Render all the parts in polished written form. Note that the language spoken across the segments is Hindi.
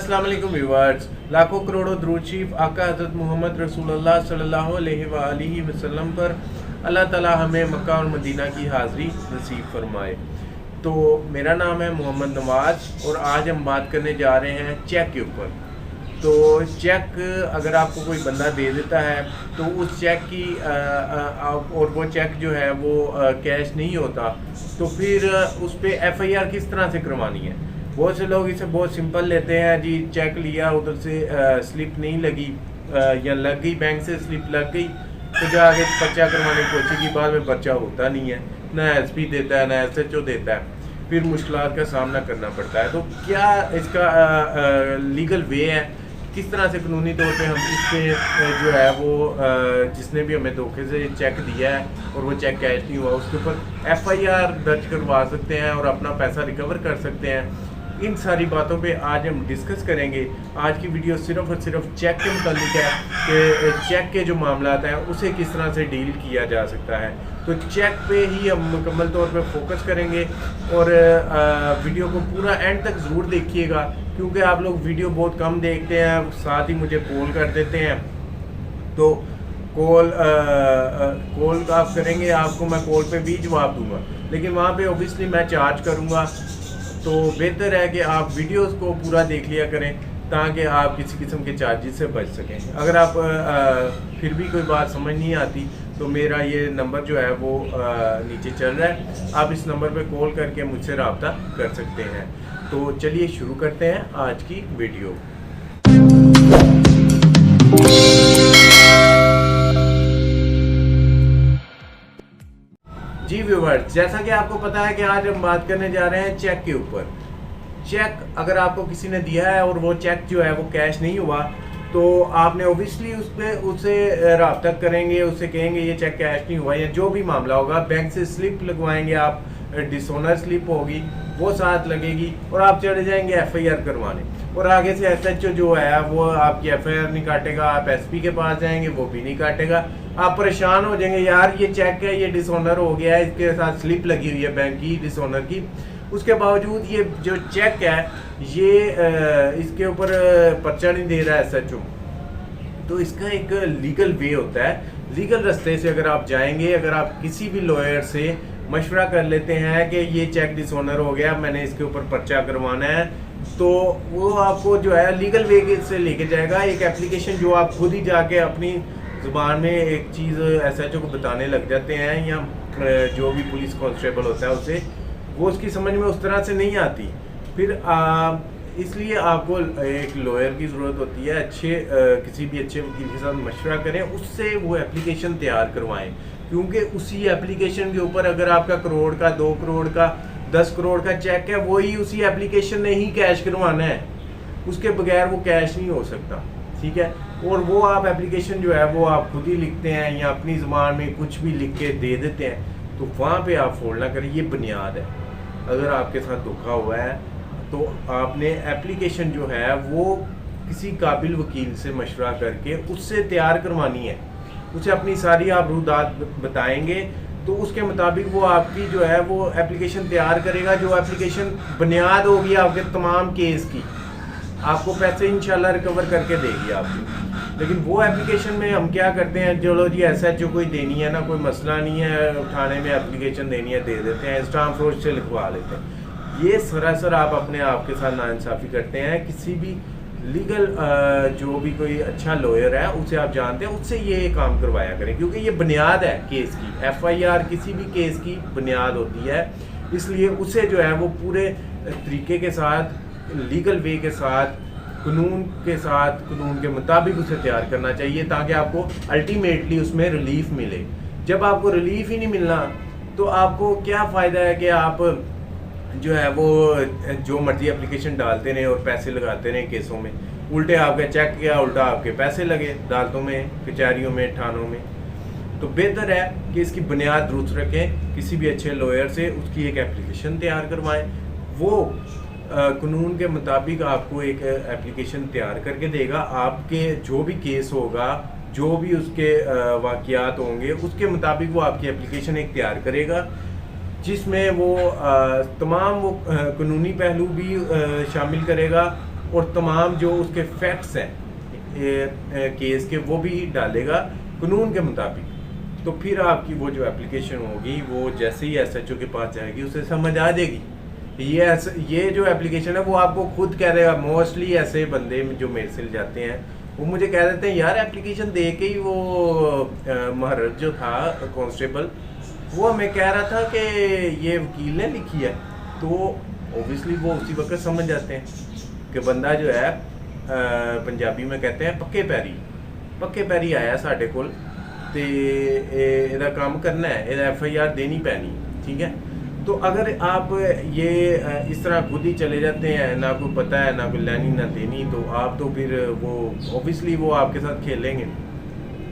अस्सलाम वालेकुम व्यूअर्स। लाखों करोड़ों दुरूद शरीफ आका हज़रत मोहम्मद रसूलुल्लाह सल्लल्लाहु अलैहि वसल्लम पर अल्लाह ताला हमें मक्का और मदीना की हाज़री नसीब फरमाए। तो मेरा नाम है मोहम्मद नवाज़ और आज हम बात करने जा रहे हैं चेक के ऊपर। तो चेक अगर आपको कोई बंदा दे देता है तो उस चेक की और वो चेक जो है वो कैश नहीं होता, तो फिर उस पर FIR किस तरह से करवानी है। बहुत से लोग इसे बहुत सिंपल लेते हैं जी, चेक लिया उधर से स्लिप नहीं लगी या लग गई, बैंक से स्लिप लग गई तो जाके पर्चा करवाने की कोशिश की, बाद में पर्चा होता नहीं है, ना SP देता है ना SHO देता है, फिर मुश्किलात का सामना करना पड़ता है। तो क्या इसका लीगल वे है, किस तरह से कानूनी तौर पे हम इससे जो है वो जिसने भी हमें धोखे से चेक दिया है और वो चेक कैश नहीं हुआ उसके ऊपर FIR दर्ज करवा सकते हैं और अपना पैसा रिकवर कर सकते हैं। इन सारी बातों पे आज हम डिस्कस करेंगे। आज की वीडियो सिर्फ और सिर्फ चेक के मुतालिक है कि चेक के जो मामला हैं उसे किस तरह से डील किया जा सकता है। तो चेक पे ही हम मुकम्मल तौर पे फोकस करेंगे और वीडियो को पूरा एंड तक ज़रूर देखिएगा, क्योंकि आप लोग वीडियो बहुत कम देखते हैं, साथ ही मुझे कॉल कर देते हैं। तो कॉल आप करेंगे, आपको मैं कॉल पे भी जवाब दूंगा, लेकिन वहाँ पे ओबियसली मैं चार्ज करूँगा। तो बेहतर है कि आप वीडियोस को पूरा देख लिया करें ताकि आप किसी किस्म के चार्जेस से बच सकें। अगर आप फिर भी कोई बात समझ नहीं आती तो मेरा ये नंबर जो है वो नीचे चल रहा है, आप इस नंबर पे कॉल करके मुझसे रब्ता कर सकते हैं। तो चलिए शुरू करते हैं आज की वीडियो। जी व्यूअर्स, जैसा कि आपको पता है कि आज हम बात करने जा रहे हैं चेक के ऊपर। चेक अगर आपको किसी ने दिया है और वो चेक जो है वो कैश नहीं हुआ तो आपने ओबियसली उससे रब्ता करेंगे, उससे कहेंगे ये चेक कैश नहीं हुआ या जो भी मामला होगा। बैंक से स्लिप लगवाएंगे आप, डिसऑनर स्लिप होगी वो साथ लगेगी और आप चले जाएंगे FIR करवाने, और आगे से SHO जो है वो आपकी FIR नहीं काटेगा, आप SP के पास जाएंगे वो भी नहीं काटेगा। आप परेशान हो जाएंगे, यार ये चेक है, ये डिसऑनर हो गया है, इसके साथ स्लिप लगी हुई है बैंक की डिसऑनर की, उसके बावजूद ये जो चेक है ये इसके ऊपर पर्चा नहीं दे रहा है SHO। तो इसका एक लीगल वे होता है, लीगल रास्ते से अगर आप जाएंगे, अगर आप किसी भी लॉयर से मशवरा कर लेते हैं कि ये चेक डिसऑनर हो गया, मैंने इसके ऊपर पर्चा करवाना है, तो वो आपको जो है लीगल वे से लेके जाएगा। एक एप्लीकेशन जो आप खुद ही जाके अपनी ज़ुबान में एक चीज़ SHO को बताने लग जाते हैं या जो भी पुलिस कांस्टेबल होता है उसे, वो उसकी समझ में उस तरह से नहीं आती। फिर इसलिए आपको एक लॉयर की ज़रूरत होती है। किसी भी अच्छे वकील के साथ मशवरा करें, उससे वो एप्लीकेशन तैयार करवाएं, क्योंकि उसी एप्लीकेशन के ऊपर अगर आपका करोड़ का, 2 करोड़ का, 10 करोड़ का चेक है, वही उसी एप्लीकेशन ने ही कैश करवाना है, उसके बगैर वो कैश नहीं हो सकता। ठीक है, और वो आप एप्लीकेशन जो है वो आप खुद ही लिखते हैं या अपनी ज़ुबान में कुछ भी लिख के दे देते हैं, तो वहाँ पे आप फोल्ड ना करें, ये बुनियाद है। अगर आपके साथ धोखा हुआ है तो आपने एप्लीकेशन जो है वो किसी काबिल वकील से मशवरा करके उससे तैयार करवानी है, उसे अपनी सारी आप रूदात बताएंगे तो उसके मुताबिक वो आपकी जो है वो एप्लीकेशन तैयार करेगा, जो एप्लीकेशन बुनियाद होगी आपके तमाम केस की, आपको पैसे इंशाल्लाह रिकवर करके देगी आपकी। लेकिन वो एप्लीकेशन में हम क्या करते हैं, चलो जी SHO कोई देनी है ना, कोई मसला नहीं है, थाने में एप्लीकेशन देनी है, दे देते हैं, स्टाम्प फरोश से लिखवा लेते हैं। ये सरासर आप अपने आप के साथ नाइंसाफ़ी करते हैं। किसी भी लीगल जो भी कोई अच्छा लॉयर है उसे आप जानते हैं, उससे ये काम करवाया करें, क्योंकि ये बुनियाद है केस की। FIR किसी भी केस की बुनियाद होती है, इसलिए उसे जो है वो पूरे तरीके के साथ, लीगल वे के साथ, कानून के साथ, कानून के मुताबिक उसे तैयार करना चाहिए, ताकि आपको अल्टीमेटली उसमें रिलीफ मिले। जब आपको रिलीफ ही नहीं मिलना तो आपको क्या फ़ायदा है कि आप जो है वो जो मर्जी एप्लीकेशन डालते रहें और पैसे लगाते रहें केसों में, उल्टे आपका चेक किया, उल्टा आपके पैसे लगे अदालतों में, कचहरियों में, थानों में। तो बेहतर है कि इसकी बुनियाद दुरुस्त रखें, किसी भी अच्छे लॉयर से उसकी एक एप्लीकेशन तैयार करवाएं, वो कानून के मुताबिक आपको एक एप्लीकेशन तैयार करके देगा। आपके जो भी केस होगा, जो भी उसके वाक़यात होंगे, उसके मुताबिक वो आपकी एप्लीकेशन एक तैयार करेगा, जिसमें वो तमाम वो कानूनी पहलू भी शामिल करेगा और तमाम जो उसके फैक्ट्स हैं केस के वो भी डालेगा कानून के मुताबिक। तो फिर आपकी वो जो एप्लीकेशन होगी वो जैसे ही एसएचओ के पास जाएगी उसे समझ आ जाएगी। ये जो एप्लीकेशन है वो आपको खुद कह देगा। मोस्टली ऐसे बंदे जो मेरे से जाते हैं वो मुझे कह देते हैं यार एप्लीकेशन दे के ही वो महरत जो था कांस्टेबल वो हमें कह रहा था कि ये वकील ने लिखी है। तो ओबियसली वो उसी वक्त समझ जाते हैं कि बंदा जो है पंजाबी में कहते हैं पक्के पैरी आया साढ़े कोल ते एदा काम करना है, एदा FIR देनी पैनी, ठीक है। तो अगर आप ये इस तरह खुद ही चले जाते हैं, ना कोई पता है, ना कोई लेनी ना देनी, तो आप तो फिर वो ऑब्वियसली वो आपके साथ खेलेंगे।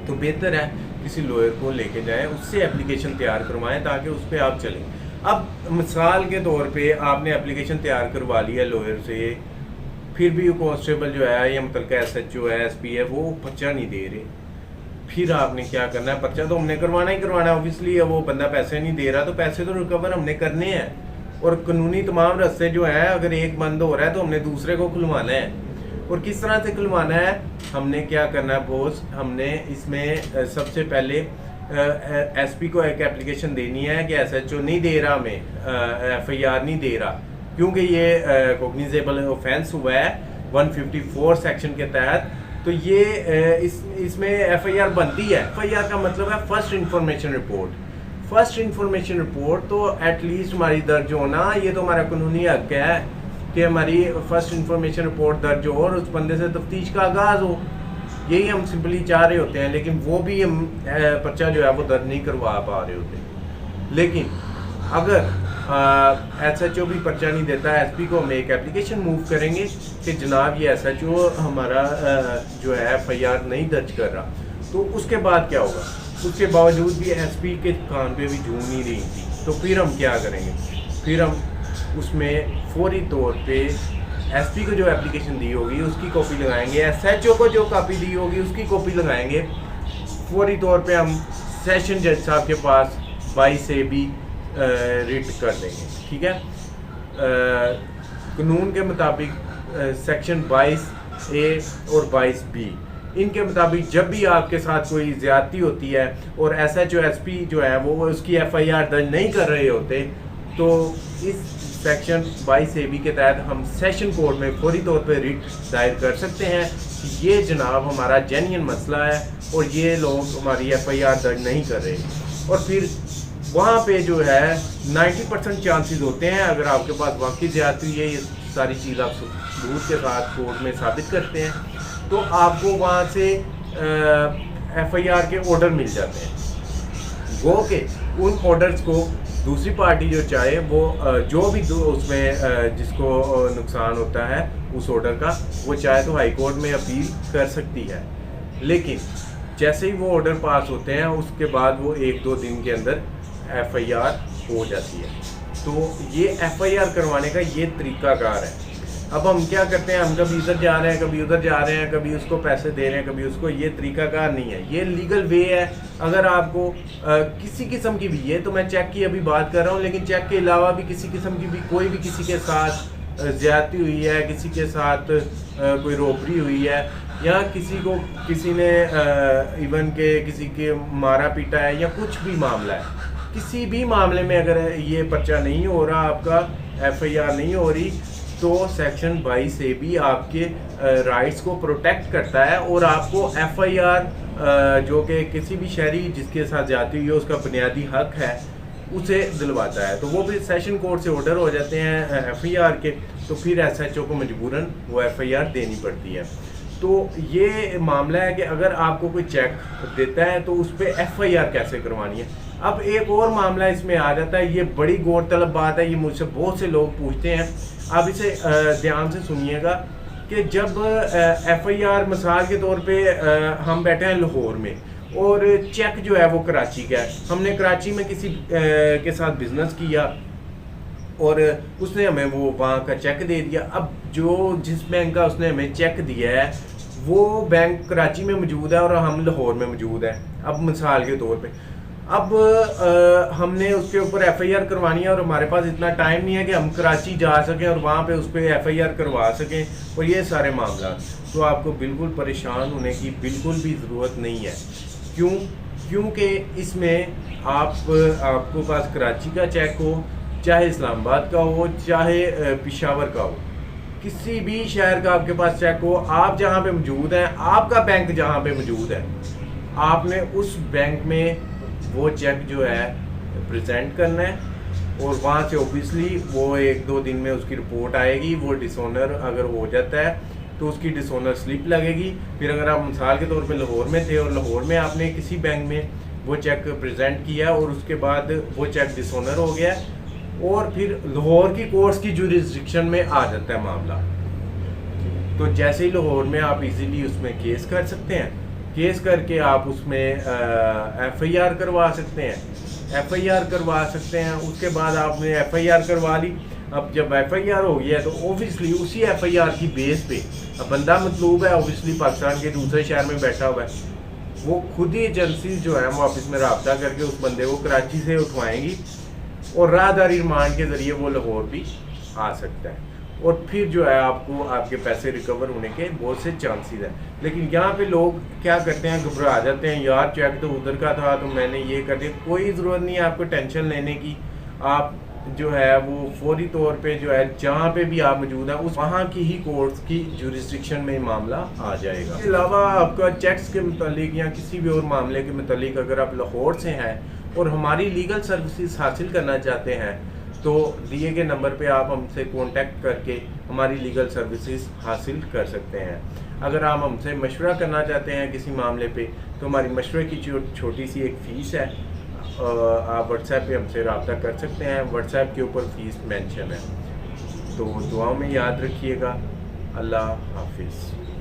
तो बेहतर है किसी लॉयर को लेके जाएं, उससे एप्लीकेशन तैयार करवाएं ताकि उस पर आप चलें। अब मिसाल के तौर पे आपने एप्लीकेशन तैयार करवा लिया लॉयर से, फिर भी कांस्टेबल जो है या मतलब SHO है SP है वो पर्चा नहीं दे रहे, फिर आपने क्या करना है? पर्चा तो हमने करवाना ही करवाना है ऑब्वियसली। वो बंदा पैसे नहीं दे रहा तो पैसे तो रिकवर हमने करने हैं, और कानूनी तमाम रास्ते जो हैं अगर एक बंद हो रहा है तो हमने दूसरे को खुलवाना है। और किस तरह से खुलवाना है? हमने क्या करना है बॉस, हमने इसमें सबसे पहले SP को एक एप्लीकेशन देनी है कि SHO नहीं दे रहा, हमें FIR नहीं दे रहा क्योंकि ये कॉग्निजेबल ऑफेंस हुआ है 154 सेक्शन के तहत। तो ये इसमें FIR बनती है। FIR का मतलब है first information report. First information report तो एटलीस्ट हमारी दर्ज होना, ये तो हमारा कानूनी हक है कि हमारी फर्स्ट इंफॉर्मेशन रिपोर्ट दर्ज हो और उस बंदे से तफ्तीश का आगाज़ हो। यही हम सिंपली चाह रहे होते हैं, लेकिन वो भी हम पर्चा जो है वो दर्ज नहीं करवा पा रहे होते। लेकिन अगर SHO भी पर्चा नहीं देता, SP को हम एक एप्लीकेशन मूव करेंगे कि जनाब ये SHO हमारा जो है FIR नहीं दर्ज कर रहा, तो उसके बाद क्या होगा? उसके बावजूद भी SP के कान पे भी झूम नहीं रही थी, तो फिर हम क्या करेंगे? फिर हम उसमें फौरी तौर पे SP को जो एप्लीकेशन दी होगी उसकी कॉपी लगाएंगे, SHO को जो कॉपी दी होगी उसकी कॉपी लगाएंगे। फौरी तौर पे हम सेशन जज साहब के पास 22 से भी रिट कर देंगे, ठीक है। कानून के मुताबिक सेक्शन 22A और 22B इनके मुताबिक जब भी आपके साथ कोई ज़्यादती होती है और SHO SP जो है वो उसकी FIR दर्ज नहीं कर रहे होते, तो इस सेक्शन 22AB के तहत हम सेशन कोर्ट में फौरी तौर पर रिट दायर कर सकते हैं कि ये जनाब हमारा जेन्युइन मसला है और ये लोग हमारी FIR दर्ज नहीं कर रहे। और फिर वहाँ पे जो है 90% चांसेस होते हैं, अगर आपके पास वाकई ज़्यादती है, ये सारी चीज़ आप सबूत के साथ कोर्ट में साबित करते हैं, तो आपको वहाँ से FIR के ऑर्डर मिल जाते हैं। गो के उन ऑर्डर्स को दूसरी पार्टी जो चाहे वो जो भी उसमें जिसको नुकसान होता है उस ऑर्डर का, वो चाहे तो हाई कोर्ट में अपील कर सकती है। लेकिन जैसे ही वो ऑर्डर पास होते हैं उसके बाद वो 1-2 दिन के अंदर FIR हो जाती है। तो ये FIR करवाने का ये तरीकाकार है। अब हम क्या करते हैं? हम कभी इधर जा रहे हैं, कभी उधर जा रहे हैं, कभी उसको पैसे दे रहे हैं, कभी उसको। ये तरीकाकार नहीं है, ये लीगल वे है। अगर आपको किसी किस्म की भी, ये तो मैं चेक की अभी बात कर रहा हूँ, लेकिन चेक के अलावा भी किसी किस्म की भी कोई भी किसी के साथ ज़्यादती हुई है, किसी के साथ कोई रॉबरी हुई है, या किसी ने इवन के किसी के मारा पीटा है, या कुछ भी मामला है, किसी भी मामले में अगर ये पर्चा नहीं हो रहा, आपका FIR नहीं हो रही, तो सेक्शन 22A भी आपके राइट्स को प्रोटेक्ट करता है और आपको FIR जो कि किसी भी शहरी जिसके साथ जाती हुई है उसका बुनियादी हक है उसे दिलवाता है। तो वो भी सेशन कोर्ट से ऑर्डर हो जाते हैं FIR के, तो फिर SHO को मजबूरन वो FIR देनी पड़ती है। तो ये मामला है कि अगर आपको कोई चेक देता है तो उस पर FIR कैसे करवानी है। अब एक और मामला इसमें आ जाता है, ये बड़ी गौरतलब बात है, ये मुझसे बहुत से लोग पूछते हैं। आप इसे ध्यान से सुनिएगा कि जब FIR मिसाल के तौर पे हम बैठे हैं लाहौर में और चेक जो है वो कराची का है, हमने कराची में किसी के साथ बिजनेस किया और उसने हमें वो वहाँ का चेक दे दिया। अब जिस बैंक का उसने हमें चेक दिया है वो बैंक कराची में मौजूद है और हम लाहौर में मौजूद है। अब मिसाल के तौर पे अब हमने उसके ऊपर एफआईआर करवानी है और हमारे पास इतना टाइम नहीं है कि हम कराची जा सकें और वहाँ पे उस पर एफआईआर करवा सकें और ये सारे मामला, तो आपको बिल्कुल परेशान होने की बिल्कुल भी ज़रूरत नहीं है। क्यों? क्योंकि इसमें आपको पास कराची का चेक हो, चाहे इस्लामाबाद का हो, चाहे पेशावर का हो, किसी भी शहर का आपके पास चेक हो, आप जहाँ पे मौजूद हैं, आपका बैंक जहाँ पे मौजूद है, आपने उस बैंक में वो चेक जो है प्रेजेंट करना है और वहाँ से ऑब्वियसली वो 1-2 दिन में उसकी रिपोर्ट आएगी। वो डिसऑनर अगर हो जाता है तो उसकी डिसऑनर स्लिप लगेगी। फिर अगर आप मिसाल के तौर पे लाहौर में थे और लाहौर में आपने किसी बैंक में वो चेक प्रेजेंट किया और उसके बाद वो चेक डिसऑनर हो गया और फिर लाहौर की कोर्ट्स की जुरिस्डिक्शन में आ जाता है मामला, तो जैसे ही लाहौर में आप इजीली उसमें केस कर सकते हैं, केस करके आप उसमें एफआईआर करवा सकते हैं, एफआईआर करवा सकते हैं। उसके बाद आपने एफआईआर करवा ली। अब जब एफआईआर हो गया है तो ओबियसली उसी एफआईआर की बेस पे, अब बंदा मतलूब है ओबियसली पाकिस्तान के दूसरे शहर में बैठा हुआ है, वो खुद ही एजेंसी जो है वो ऑफिस में रब्ता करके उस बंदे को कराची से उठवाएंगी और राहदारी रिमांड के ज़रिए वो लाहौर भी आ सकता है और फिर जो है आपको आपके पैसे रिकवर होने के बहुत से चांसेस हैं। लेकिन यहाँ पे लोग क्या करते हैं, घबरा जाते हैं, यार चेक तो उधर का था तो मैंने ये कर दिया। कोई ज़रूरत नहीं है आपको टेंशन लेने की। आप जो है वो फौरी तौर पे जो है जहाँ पे भी आप मौजूद हैं उस वहाँ की ही कोर्ट्स की जुरिस्डिक्शन में मामला आ जाएगा। इसके अलावा आपका चेक्स के मुतालिक या किसी भी और मामले के मुतालिक अगर आप लाहौर से हैं और हमारी लीगल सर्विसेज हासिल करना चाहते हैं तो दिए गए नंबर पे आप हमसे कांटेक्ट करके हमारी लीगल सर्विसेज हासिल कर सकते हैं। अगर आप हमसे मशवरा करना चाहते हैं किसी मामले पे तो हमारी मशवरे की छोटी सी एक फ़ीस है, आप व्हाट्सएप पे हमसे रब्ता कर सकते हैं। व्हाट्सएप के ऊपर फ़ीस मेंशन है। तो दुआओं में याद रखिएगा। अल्लाह हाफिज़।